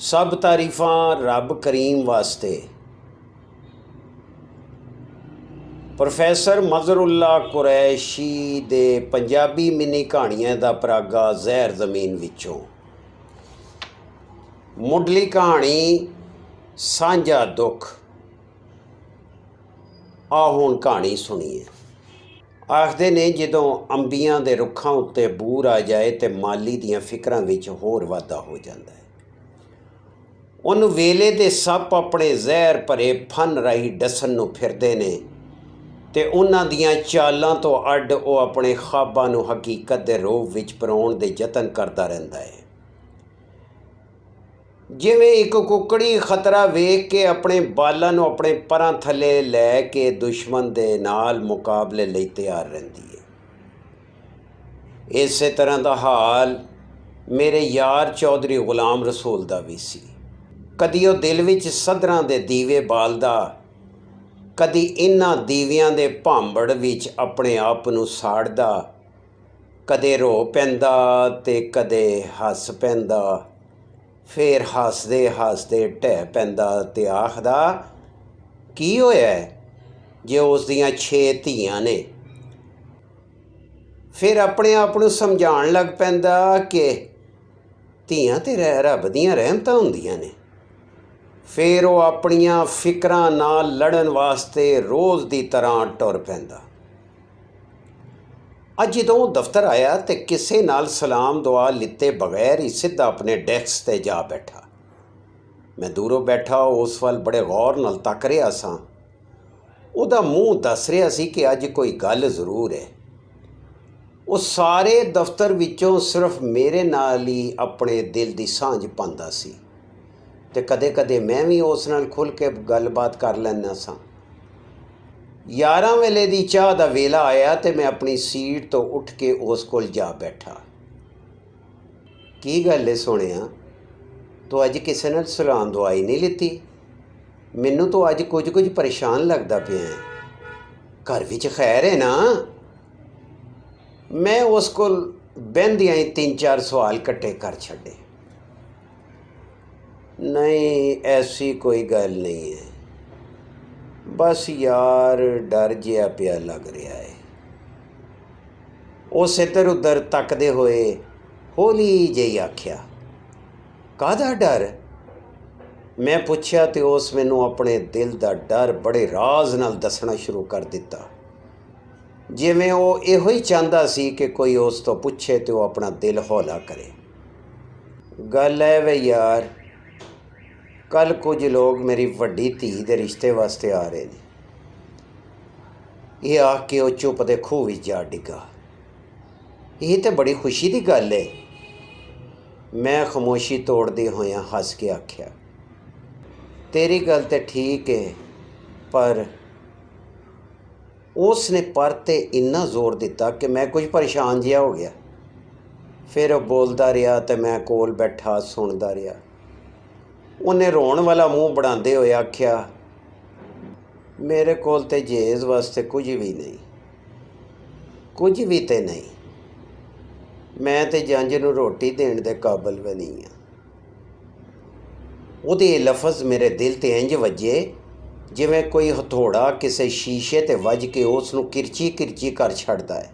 सब तारीफां रब करीम वास्ते। प्रोफैसर मज़हरुल्लाह कुरैशी दे पंजाबी मिनी कहानियां दा परागा जहर ज़मीन विचों। मुढ़ली कहानी सांझा दुख। आ हुण कहानी सुनीए। आखदे ने जदों अंबियां दे रुखां उत्ते बूर आ जाए ते माली दियां फिकरां विच होर वाधा हो जांदा है। उन वेले दे सप अपने जहर भरे फन राही डसन नूं फिरदे ने ते उन्हां दियां चालां तो अड्ड वो अपने ख्वाबां नूं हकीकत दे रूप विच परोण दे यतन करदा रहिंदा है। जिवें एक कुकड़ी खतरा वेख के अपने बालां नूं अपने परां थल्ले लै के दुश्मन दे नाल मुकाबले लई तैयार रहिंदी है, इसे तरह दा हाल मेरे यार चौधरी गुलाम रसूल दा भी सी। कदी ਉਹ दिल ਵਿੱਚ ਸਧਰਾਂ ਦੇ ਦੀਵੇ ਬਾਲਦਾ, ਕਦੀ ਇਹਨਾਂ ਦੀਵਿਆਂ ਦੇ ਭਾਂਬੜ ਵਿੱਚ ਆਪਣੇ ਆਪ ਨੂੰ ਸਾੜਦਾ, ਕਦੇ ਰੋ ਪੈਂਦਾ ਤੇ ਕਦੇ ਹੱਸ ਪੈਂਦਾ, ਫਿਰ ਹੱਸਦੇ ਹੱਸਦੇ ਢਹਿ ਪੈਂਦਾ ਤੇ ਆਖਦਾ ਕੀ ਹੋਇਆ ਜੇ ਉਸ ਦੀਆਂ 6 ਧੀਆਂ ਨੇ। ਫਿਰ ਆਪਣੇ ਆਪ ਨੂੰ ਸਮਝਾਉਣ ਲੱਗ ਪੈਂਦਾ ਕਿ ਧੀਆਂ ਤੇ ਰੱਬ ਦੀਆਂ ਰਹਿਮਤਾਂ ਹੁੰਦੀਆਂ ਨੇ। ਫਿਰ ਉਹ ਆਪਣੀਆਂ ਫਿਕਰਾਂ ਨਾਲ ਲੜਨ ਵਾਸਤੇ ਰੋਜ਼ ਦੀ ਤਰ੍ਹਾਂ ਟੁਰ ਪੈਂਦਾ। ਅੱਜ ਜਦੋਂ ਉਹ ਦਫ਼ਤਰ ਆਇਆ ਤੇ ਕਿਸੇ ਨਾਲ ਸਲਾਮ ਦੁਆ ਲਿੱਤੇ ਬਗੈਰ ਹੀ ਸਿੱਧਾ ਆਪਣੇ ਡੈਸਕ 'ਤੇ ਜਾ ਬੈਠਾ। ਮੈਂ ਦੂਰੋਂ ਬੈਠਾ ਉਸ ਵੱਲ ਬੜੇ ਗੌਰ ਨਾਲ ਤੱਕ ਰਿਹਾ ਸਾਂ। ਉਹਦਾ ਮੂੰਹ ਦੱਸ ਰਿਹਾ ਸੀ ਕਿ ਅੱਜ ਕੋਈ ਗੱਲ ਜ਼ਰੂਰ ਹੈ। ਉਹ ਸਾਰੇ ਦਫ਼ਤਰ ਵਿੱਚੋਂ ਸਿਰਫ ਮੇਰੇ ਨਾਲ ਹੀ ਆਪਣੇ ਦਿਲ ਦੀ ਸਾਂਝ ਪਾਉਂਦਾ ਸੀ ਤੇ ਕਦੇ ਕਦੇ ਮੈਂ ਵੀ ਉਸ ਨਾਲ ਖੁੱਲ੍ਹ ਕੇ ਗੱਲਬਾਤ ਕਰ ਲੈਂਦਾ ਸਾਂ। 11 ਵੇਲੇ ਦੀ ਚਾਹ ਦਾ ਵੇਲਾ ਆਇਆ ਤੇ ਮੈਂ ਆਪਣੀ ਸੀਟ ਤੋਂ ਉੱਠ ਕੇ ਉਸ ਕੋਲ ਜਾ ਬੈਠਾ। ਕੀ ਗੱਲ ਹੈ ਸੋਹਣਿਆ, ਤੂੰ ਅੱਜ ਕਿਸੇ ਨਾਲ ਸਲਾਮ ਦੁਆਈ ਨਹੀਂ ਲਿੱਤੀ? ਮੈਨੂੰ ਤਾਂ ਅੱਜ ਕੁਝ ਪਰੇਸ਼ਾਨ ਲੱਗਦਾ ਪਿਆ ਹੈ। ਘਰ ਵਿੱਚ ਖੈਰ ਹੈ ਨਾ? ਮੈਂ ਉਸ ਕੋਲ ਬਹਿੰਦਿਆਂ ਹੀ 3-4 ਸਵਾਲ ਇਕੱਠੇ ਕਰ ਛੱਡੇ। नहीं, ऐसी कोई गल नहीं है, बस यार डर जिहा पिया लग रहा है। उस इधर उधर तकदे होए हौली ਜਿਹੀ आख्या, काहदा डर? मैं पुछया तो उस मैनू अपने दिल का डर बड़े राज नाल दसना शुरू कर दिता, जिवें वो इहो ही चाहता सी कि कोई उस तो पुछे तो वो अपना दिल हौला करे। गल है वे यार, कल कुछ लोग मेरी वड्डी धी दे रिश्ते वास्ते आ रहे हैं। ये आख के वो चुप दे खूह विच जा डिगा। ये तो बड़ी खुशी की गल है। मैं खामोशी तोड़दे होया हस के आख्या, तेरी गल तो ठीक है, पर उसने पर ते इन्ना जोर दिता कि मैं कुछ परेशान जिहा हो गया। फिर वो बोलता रहा तो मैं कोल बैठा सुनता रहा। उन्हें रोण वाला मूँह बनाते हुए आख्या, मेरे कोल ते जेज़ वास्ते कुछ भी नहीं, कुछ भी तो नहीं। मैं तो जंज नूं रोटी देण दे काबल भी नहीं हाँ। उहदे लफज मेरे दिल ते इंज वजे जिवें कोई हथौड़ा किसी शीशे ते वज के उसनूं किरची किरची कर छड्डदा है।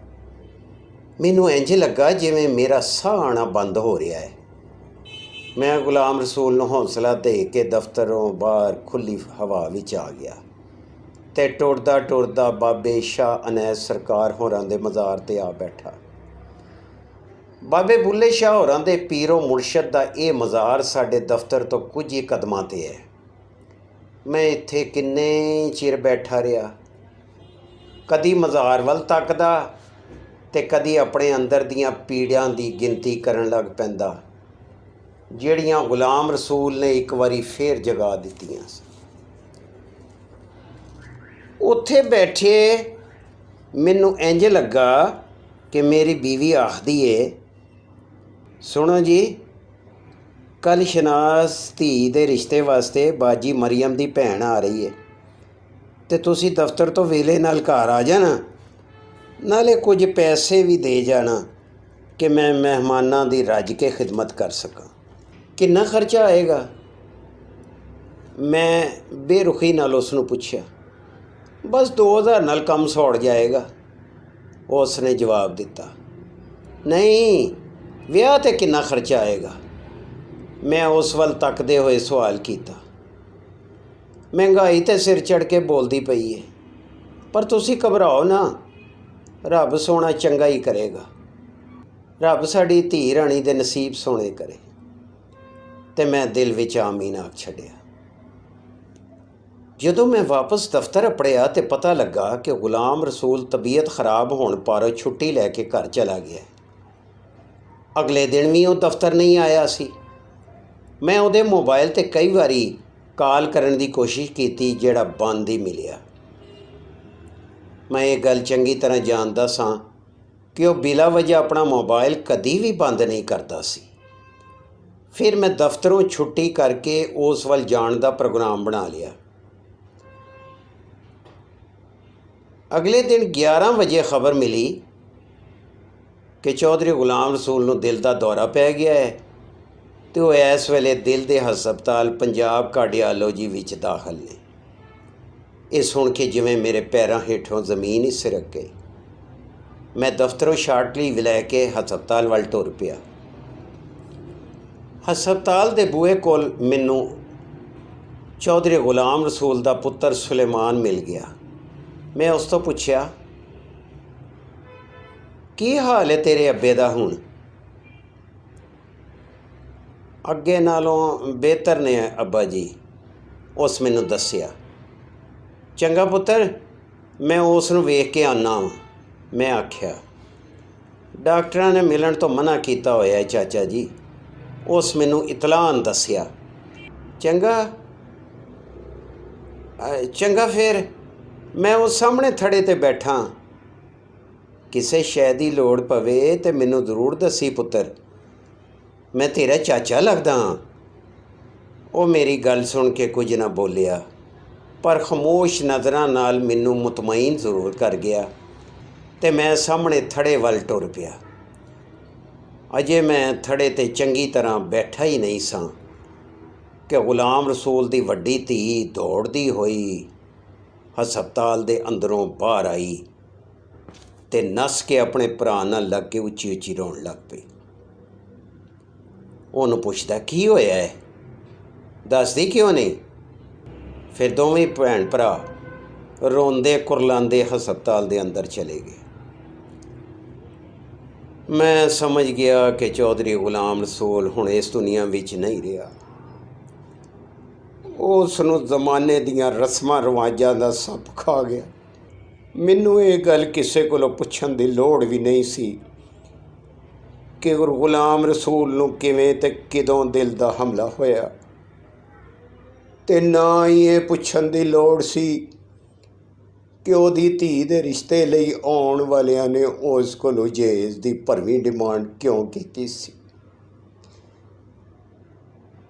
मैनूं इंज लगा जिवें मेरा साह आना बंद हो रहा है। मैं गुलाम रसूल नूं हौसला दे के दफ्तरों बाहर खुली हवा विच आ गया ते टुरदा टुरदा बाबे शाह अनैस सरकार होरां दे मज़ार ते आ बैठा। बाबे बुल्ले शाह होरां दे पीरो मुर्शद दा ये मज़ार साडे दफ्तर तो कुछ ही कदमां ते है। मैं इत्थे किन्ने चिर बैठा रहा, कदी मज़ार वल तकदा ते कदी अपने अंदर दियां पीड़ां दी गिनती करन लग पैंदा ਜਿਹੜੀਆਂ गुलाम रसूल ने एक बारी फिर जगा दित्तियां। उत्थे बैठे मैनू इंज लगा कि मेरी बीवी आखदी है, सुनो जी, कल शनास धी दे रिश्ते वास्ते बाजी मरियम दी भैन आ रही है ते तुसी दफ्तर तो वेले नाल घर आ जाना, नाले कुछ पैसे भी दे जाना कि मैं मेहमानां दी रज के खिदमत कर सकां। ਕਿੰਨਾ ਖਰਚਾ ਆਏਗਾ? ਮੈਂ ਬੇਰੁਖੀ ਨਾਲ ਉਸ ਨੂੰ ਪੁੱਛਿਆ। ਬਸ 2000 ਨਾਲ ਕੰਮ ਸੌੜ ਜਾਏਗਾ, ਉਸ ਨੇ ਜਵਾਬ ਦਿੱਤਾ। ਨਹੀਂ, ਵਿਆਹ 'ਤੇ ਕਿੰਨਾ ਖਰਚਾ ਆਏਗਾ? ਮੈਂ ਉਸ ਵੱਲ ਤੱਕਦੇ ਹੋਏ ਸਵਾਲ ਕੀਤਾ। ਮਹਿੰਗਾਈ 'ਤੇ ਸਿਰ ਚੜ੍ਹ ਕੇ ਬੋਲਦੀ ਪਈ ਹੈ, ਪਰ ਤੁਸੀਂ ਘਬਰਾਓ ਨਾ, ਰੱਬ ਸੋਹਣਾ ਚੰਗਾ ਹੀ ਕਰੇਗਾ। ਰੱਬ ਸਾਡੀ ਧੀ ਰਾਣੀ ਦੇ ਨਸੀਬ ਸੋਹਣੇ ਕਰੇ। ਤੇ ਮੈਂ ਦਿਲ ਵਿੱਚ ਆਮੀਨ ਆਖ ਛੱਡਿਆ। ਜਦੋਂ ਮੈਂ ਵਾਪਸ ਦਫ਼ਤਰ ਅਪੜਿਆ ਤੇ ਪਤਾ ਲੱਗਾ ਕਿ ਗੁਲਾਮ ਰਸੂਲ ਤਬੀਅਤ ਖਰਾਬ ਹੋਣ ਪਰ ਛੁੱਟੀ ਲੈ ਕੇ ਘਰ ਚਲਾ ਗਿਆ। ਅਗਲੇ ਦਿਨ ਵੀ ਉਹ ਦਫ਼ਤਰ ਨਹੀਂ ਆਇਆ ਸੀ। ਮੈਂ ਉਹਦੇ ਮੋਬਾਈਲ 'ਤੇ ਕਈ ਵਾਰੀ ਕਾਲ ਕਰਨ ਦੀ ਕੋਸ਼ਿਸ਼ ਕੀਤੀ, ਜਿਹੜਾ ਬੰਦ ਹੀ ਮਿਲਿਆ। ਮੈਂ ਇਹ ਗੱਲ ਚੰਗੀ ਤਰ੍ਹਾਂ ਜਾਣਦਾ ਸਾਂ ਕਿ ਉਹ ਬਿਲਾ ਵਜ੍ਹਾ ਆਪਣਾ ਮੋਬਾਈਲ ਕਦੀ ਵੀ ਬੰਦ ਨਹੀਂ ਕਰਦਾ ਸੀ। ਫਿਰ ਮੈਂ ਦਫ਼ਤਰੋਂ ਛੁੱਟੀ ਕਰਕੇ ਉਸ ਵੱਲ ਜਾਣ ਦਾ ਪ੍ਰੋਗਰਾਮ ਬਣਾ ਲਿਆ। ਅਗਲੇ ਦਿਨ 11 ਵਜੇ ਖਬਰ ਮਿਲੀ ਕਿ ਚੌਧਰੀ ਗੁਲਾਮ ਰਸੂਲ ਨੂੰ ਦਿਲ ਦਾ ਦੌਰਾ ਪੈ ਗਿਆ ਹੈ ਅਤੇ ਉਹ ਇਸ ਵੇਲੇ ਦਿਲ ਦੇ ਹਸਪਤਾਲ ਪੰਜਾਬ ਕਾਰਡੀਆਲੋਜੀ ਵਿੱਚ ਦਾਖਲ ਨੇ। ਇਹ ਸੁਣ ਕੇ ਜਿਵੇਂ ਮੇਰੇ ਪੈਰਾਂ ਹੇਠੋਂ ਜ਼ਮੀਨ ਹੀ ਸਿਰਕ ਗਈ। ਮੈਂ ਦਫ਼ਤਰੋਂ ਸ਼ਾਰਟ ਲੀਵ ਲੈ ਕੇ ਹਸਪਤਾਲ ਵੱਲ ਤੁਰ ਪਿਆ। ਹਸਪਤਾਲ ਦੇ ਬੂਹੇ ਕੋਲ ਮੈਨੂੰ ਚੌਧਰੀ ਗੁਲਾਮ ਰਸੂਲ ਦਾ ਪੁੱਤਰ ਸੁਲੇਮਾਨ ਮਿਲ ਗਿਆ। ਮੈਂ ਉਸ ਤੋਂ ਪੁੱਛਿਆ, ਕੀ ਹਾਲ ਹੈ ਤੇਰੇ ਅੱਬੇ ਦਾ ਹੁਣ? ਅੱਗੇ ਨਾਲੋਂ ਬਿਹਤਰ ਨੇ ਅੱਬਾ ਜੀ, ਉਸ ਮੈਨੂੰ ਦੱਸਿਆ। ਚੰਗਾ ਪੁੱਤਰ, ਮੈਂ ਉਸ ਨੂੰ ਵੇਖ ਕੇ ਆਉਂਦਾ ਵਾਂ, ਮੈਂ ਆਖਿਆ। ਡਾਕਟਰਾਂ ਨੇ ਮਿਲਣ ਤੋਂ ਮਨ੍ਹਾ ਕੀਤਾ ਹੋਇਆ ਚਾਚਾ ਜੀ, ਉਸ ਮੈਨੂੰ ਇਤਲਾਨ ਦੱਸਿਆ। ਚੰਗਾ ਫਿਰ ਮੈਂ ਉਸ ਸਾਹਮਣੇ ਥੜੇ 'ਤੇ ਬੈਠਾ। ਕਿਸੇ ਸ਼ੈ ਦੀ ਲੋੜ ਪਵੇ ਤਾਂ ਮੈਨੂੰ ਜ਼ਰੂਰ ਦੱਸੀ ਪੁੱਤਰ, ਮੈਂ ਤੇਰਾ ਚਾਚਾ ਲੱਗਦਾ ਹਾਂ। ਉਹ ਮੇਰੀ ਗੱਲ ਸੁਣ ਕੇ ਕੁਝ ਨਾ ਬੋਲਿਆ, ਪਰ ਖਾਮੋਸ਼ ਨਜ਼ਰਾਂ ਨਾਲ ਮੈਨੂੰ ਮੁਤਮਈਨ ਜ਼ਰੂਰ ਕਰ ਗਿਆ ਅਤੇ ਮੈਂ ਸਾਹਮਣੇ ਥੜੇ ਵੱਲ ਟੁਰ ਪਿਆ। ਅਜੇ ਮੈਂ ਥੜੇ 'ਤੇ ਚੰਗੀ ਤਰ੍ਹਾਂ ਬੈਠਾ ਹੀ ਨਹੀਂ ਸਾਂ ਕਿ ਗੁਲਾਮ ਰਸੂਲ ਦੀ ਵੱਡੀ ਧੀ ਦੌੜਦੀ ਹੋਈ ਹਸਪਤਾਲ ਦੇ ਅੰਦਰੋਂ ਬਾਹਰ ਆਈ ਅਤੇ ਨੱਸ ਕੇ ਆਪਣੇ ਭਰਾ ਨਾਲ ਲੱਗ ਕੇ ਉੱਚੀ ਉੱਚੀ ਰੋਣ ਲੱਗ ਪਈ। ਉਹਨੂੰ ਪੁੱਛਦਾ, ਕੀ ਹੋਇਆ ਹੈ, ਦੱਸਦੀ ਕਿਉਂ ਨਹੀਂ? ਫਿਰ ਦੋਵੇਂ ਭੈਣ ਭਰਾ ਰੋਂਦੇ ਕੁਰਲਾਉਂਦੇ ਹਸਪਤਾਲ ਦੇ ਅੰਦਰ ਚਲੇ ਗਏ। ਮੈਂ ਸਮਝ ਗਿਆ ਕਿ ਚੌਧਰੀ ਗੁਲਾਮ ਰਸੂਲ ਹੁਣ ਇਸ ਦੁਨੀਆ ਵਿੱਚ ਨਹੀਂ ਰਿਹਾ। ਉਸ ਨੂੰ ਜ਼ਮਾਨੇ ਦੀਆਂ ਰਸਮਾਂ ਰਿਵਾਜ਼ਾਂ ਦਾ ਸੱਪ ਖਾ ਗਿਆ। ਮੈਨੂੰ ਇਹ ਗੱਲ ਕਿਸੇ ਕੋਲੋਂ ਪੁੱਛਣ ਦੀ ਲੋੜ ਵੀ ਨਹੀਂ ਸੀ ਕਿ ਗੁਲਾਮ ਰਸੂਲ ਨੂੰ ਕਿਵੇਂ ਅਤੇ ਕਦੋਂ ਦਿਲ ਦਾ ਹਮਲਾ ਹੋਇਆ, ਅਤੇ ਨਾ ਹੀ ਇਹ ਪੁੱਛਣ ਦੀ ਲੋੜ ਸੀ ਕਿ ਉਹਦੀ ਧੀ ਦੇ ਰਿਸ਼ਤੇ ਲਈ ਆਉਣ ਵਾਲਿਆਂ ਨੇ ਉਸ ਕੋਲੋਂ ਜਹੇਜ਼ ਦੀ ਭਰਵੀਂ ਡਿਮਾਂਡ ਕਿਉਂ ਕੀਤੀ ਸੀ,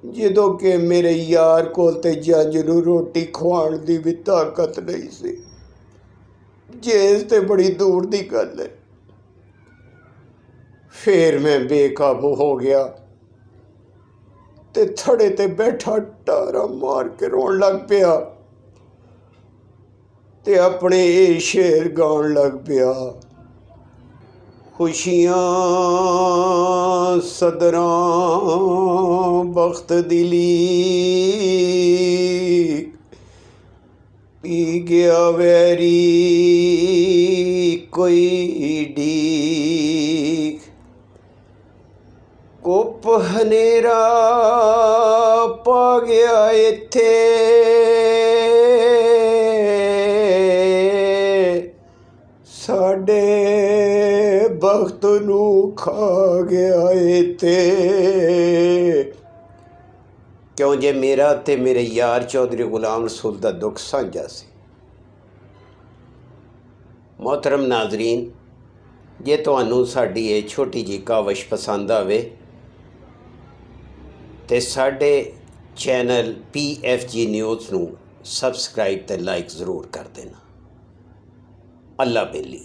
ਜਦੋਂ ਕਿ ਮੇਰੇ ਯਾਰ ਕੋਲ ਤੇ ਜੱਜ ਨੂੰ ਰੋਟੀ ਖਵਾਉਣ ਦੀ ਵੀ ਤਾਕਤ ਨਹੀਂ ਸੀ। ਜਹੇਜ਼ ਤੇ ਬੜੀ ਦੂਰ ਦੀ ਗੱਲ ਹੈ। ਫਿਰ ਮੈਂ ਬੇਕਾਬੂ ਹੋ ਗਿਆ ਤੇ ਥੜੇ ਤੇ ਬੈਠਾ ਟਾਰਾ ਮਾਰ ਕੇ ਰੋਣ ਲੱਗ ਪਿਆ ਤੇ ਆਪਣੇ ਇਹ ਸ਼ੇਰ ਗਾਉਣ ਲੱਗ ਪਿਆ। ਖੁਸ਼ੀਆਂ ਸਦਰਾਂ ਬਖਤ ਦਿਲੀ ਪੀ ਗਿਆ ਵੈਰੀ ਕੋਈ ਡੀਕ, ਕੁੱਪ ਹਨੇਰਾ ਪਾ ਗਿਆ ਇੱਥੇ ਸਾਡੇ ਬਖਤ ਨੂੰ ਖਾ ਗਿਆ ਇੱਥੇ। ਕਿਉਂ ਜੇ ਮੇਰਾ ਤੇ ਮੇਰੇ ਯਾਰ ਚੌਧਰੀ ਗੁਲਾਮ ਰਸੂਲ ਦਾ ਦੁੱਖ ਸਾਂਝਾ ਸੀ। ਮੁਹਤਰਮ ਨਾਜ਼ਰੀਨ, ਜੇ ਤੁਹਾਨੂੰ ਸਾਡੀ ਇਹ ਛੋਟੀ ਜਿਹੀ ਕਾਵਿਸ਼ ਪਸੰਦ ਆਵੇ ਤੇ ਸਾਡੇ ਚੈਨਲ PFG ਨਿਊਜ਼ ਨੂੰ ਸਬਸਕ੍ਰਾਈਬ ਤੇ ਲਾਈਕ ਜ਼ਰੂਰ ਕਰ ਦੇਣਾ। ਅੱਲਾ ਬੇਲੀ।